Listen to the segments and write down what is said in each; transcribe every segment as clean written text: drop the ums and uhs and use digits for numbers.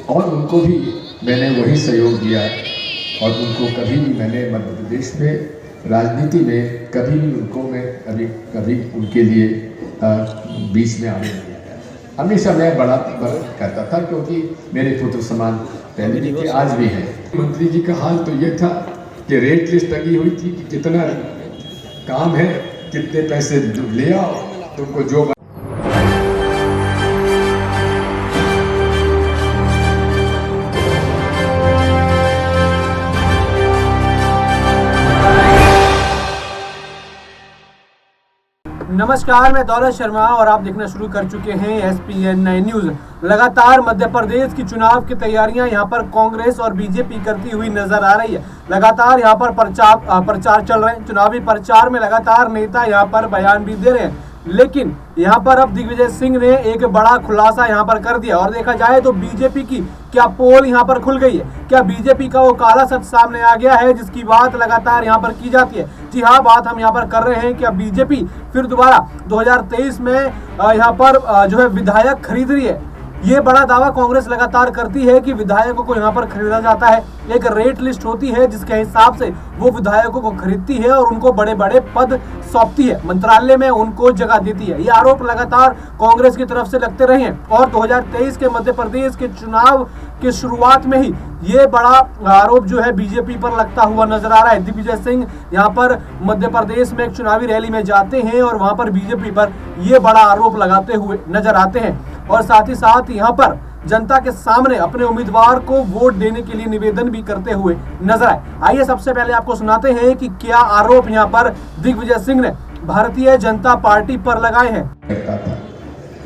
और उनको भी मैंने वही सहयोग दिया और उनको कभी भी मैंने मध्य प्रदेश में राजनीति में कभी भी उनको मैं कभी उनके लिए बीच में आने नहीं आया। हमेशा मैं बड़ा कहता था क्योंकि मेरे पुत्र समान पहले भी थे, आज भी है। मंत्री जी का हाल तो ये था कि रेट लिस्ट लगी हुई थी कि कितना काम है, कितने पैसे ले आओ, तुमको जो नमस्कार, मैं दौलत शर्मा और आप देखना शुरू कर चुके हैं SPN 9 न्यूज। लगातार मध्य प्रदेश की चुनाव की तैयारियां यहां पर कांग्रेस और बीजेपी करती हुई नजर आ रही है। लगातार यहां पर प्रचार चल रहे हैं। चुनावी प्रचार में लगातार नेता यहां पर बयान भी दे रहे हैं, लेकिन यहां पर अब दिग्विजय सिंह ने एक बड़ा खुलासा यहां पर कर दिया। और देखा जाए तो बीजेपी की क्या पोल यहां पर खुल गई है, क्या बीजेपी का वो काला सच सामने आ गया है जिसकी बात लगातार यहां पर की जाती है। जी हाँ, बात हम यहां पर कर रहे हैं कि अब बीजेपी फिर दोबारा 2023 में यहां पर जो है विधायक खरीद रही है। ये बड़ा दावा कांग्रेस लगातार करती है कि विधायकों को यहाँ पर खरीदा जाता है। एक रेट लिस्ट होती है जिसके हिसाब से वो विधायकों को खरीदती है और उनको बड़े बड़े पद सौंपती है, मंत्रालय में उनको जगह देती है। ये आरोप लगातार कांग्रेस की तरफ से लगते रहे हैं और 2023 के मध्य प्रदेश के चुनाव के शुरुआत में ही ये बड़ा आरोप जो है बीजेपी पर लगता हुआ नजर आ रहा है। दिग्विजय सिंह यहाँ पर मध्य प्रदेश में एक चुनावी रैली में जाते हैं और वहां पर बीजेपी पर ये बड़ा आरोप लगाते हुए नजर आते हैं और साथ ही साथ यहाँ पर जनता के सामने अपने उम्मीदवार को वोट देने के लिए निवेदन भी करते हुए नजर आए। आइए सबसे पहले आपको सुनाते हैं कि क्या आरोप यहाँ पर दिग्विजय सिंह ने भारतीय जनता पार्टी पर लगाए हैं। करता था,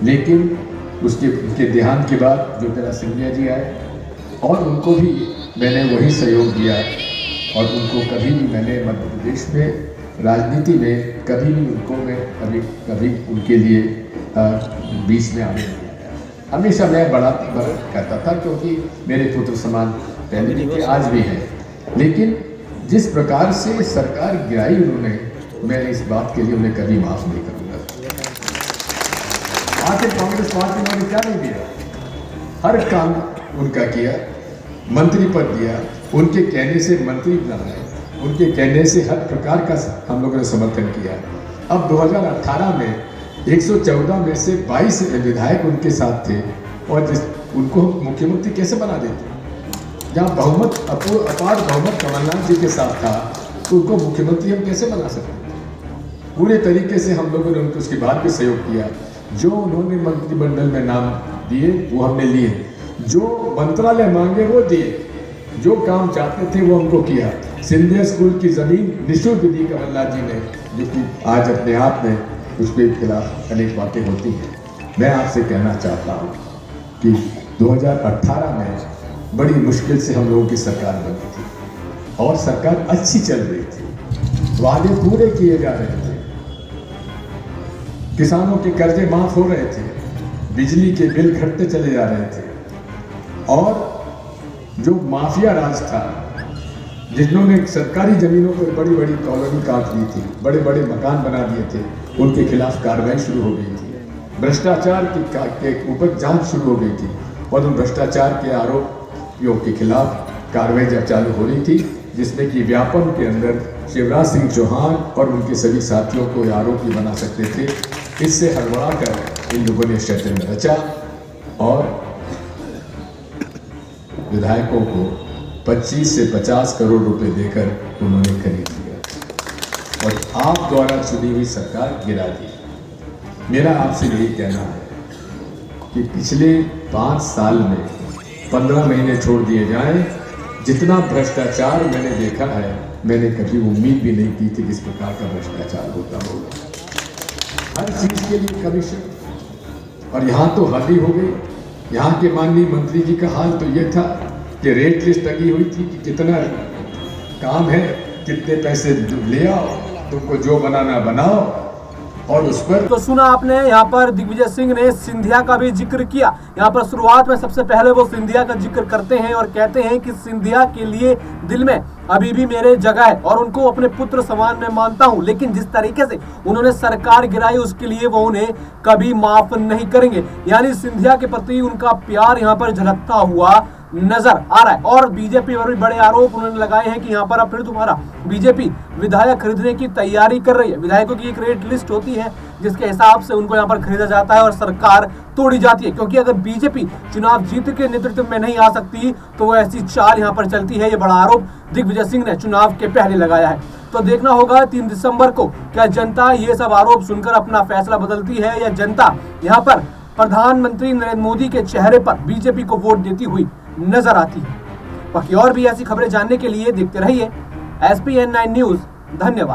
लेकिन उसके देहांत के बाद जो तेरा सिंधिया जी आए और उनको भी मैंने वही सहयोग दिया और उनको कभी भी मैंने मध्य प्रदेश में राजनीति में कभी भी उनको मैं कभी उनके लिए बीच में आने नहीं आया। हमेशा मैं बड़ा कहता था क्योंकि मेरे पुत्र समान पहले भी थे, आज भी है। लेकिन जिस प्रकार से सरकार गिराई उन्होंने, मैं इस बात के लिए उन्हें कभी माफ नहीं करूँगा। आखिर कांग्रेस पार्टी ने क्या नहीं दिया, हर काम उनका किया, मंत्री पद दिया, उनके कहने से मंत्री बनाए, उनके कहने से हर प्रकार का हम लोगों ने समर्थन किया। अब 2018 में 114 में से 22 विधायक उनके साथ थे और उनको मुख्यमंत्री कैसे बना देते? जहाँ बहुमत अपार बहुमत कमलनाथ जी के साथ था तो उनको मुख्यमंत्री हम कैसे बना सकते थे? पूरे तरीके से हम लोगों ने उनको उसके बाद भी सहयोग किया। जो उन्होंने मंत्रिमंडल में नाम दिए वो हमने लिए, जो मंत्रालय मांगे वो दिए, जो काम चाहते थे वो हमको किया। सिंधिया स्कूल की जमीन निःशुल्क दी कमलनाथ जी ने, जो कि आज अपने आप में उसके खिलाफ अनेक बातें होती हैं। मैं आपसे कहना चाहता हूँ कि 2018 में बड़ी मुश्किल से हम लोगों की सरकार बनी थी और सरकार अच्छी चल रही थी, वादे पूरे किए जा रहे थे, किसानों के कर्जे माफ हो रहे थे, बिजली के बिल घटते चले जा रहे थे और जो माफिया राज था, जिन्होंने सरकारी जमीनों पर बड़ी बड़ी कॉलोनी काट दी थी, बड़े बड़े मकान बना दिए थे, उनके खिलाफ कार्रवाई शुरू हो गई थी। भ्रष्टाचार के ऊपर जांच शुरू हो गई थी और उन भ्रष्टाचार के आरोपियों के खिलाफ कार्रवाई जब चालू हो रही थी, जिसमें कि व्यापम के अंदर शिवराज सिंह चौहान और उनके सभी साथियों को आरोपी बना सकते थे। इससे हड़बड़ा कर इन लोगों ने षड्यंत्र रचा और विधायकों को 25 से 50 करोड़ रुपए देकर उन्होंने खरीद लिया और आप द्वारा चुनी हुई सरकार गिरा दी। मेरा आपसे यही कहना है कि पिछले 5 साल में 15 महीने छोड़ दिए जाएं, जितना भ्रष्टाचार मैंने देखा है, मैंने कभी उम्मीद भी नहीं की थी कि इस प्रकार का भ्रष्टाचार होता होगा। हर चीज के लिए कमीशन, और यहाँ तो हद ही हो गई। यहाँ के माननीय मंत्री जी का हाल तो ये था कि रेट लिस्ट लगी हुई थी कि कितना काम है, कितने पैसे ले आओ, तुमको जो बनाना बनाओ, और उस पर तो सुना आपने, यहाँ पर दिग्विजय सिंह ने सिंधिया का भी जिक्र किया। यहाँ पर शुरुआत में सबसे पहले वो सिंधिया का जिक्र करते हैं और कहते हैं कि सिंधिया के लिए दिल में अभी भी मेरे जगह है और उनको अपने पुत्र समान मैं मानता हूं, लेकिन जिस तरीके से उन्होंने सरकार गिराई उसके लिए वो उन्हें कभी माफ नहीं करेंगे। यानी सिंधिया के प्रति उनका प्यार यहाँ पर झलकता हुआ नजर आ रहा है। और बीजेपी पर भी बड़े आरोप उन्होंने लगाए हैं कि यहाँ पर अब फिर दोबारा बीजेपी विधायक खरीदने की तैयारी कर रही है। विधायकों की एक रेट लिस्ट होती है जिसके हिसाब से उनको यहाँ पर खरीदा जाता है और सरकार तोड़ी जाती है, क्योंकि अगर बीजेपी चुनाव जीत के नेतृत्व में नहीं आ सकती तो वो ऐसी चाल यहाँ पर चलती है। ये बड़ा आरोप दिग्विजय सिंह ने चुनाव के पहले लगाया है। तो देखना होगा 3 दिसंबर को क्या जनता ये सब आरोप सुनकर अपना फैसला बदलती है या जनता यहाँ पर प्रधानमंत्री नरेंद्र मोदी के चेहरे पर बीजेपी को वोट देती हुई नजर आती है। बाकी और भी ऐसी खबरें जानने के लिए देखते रहिए SPN9 न्यूज। धन्यवाद।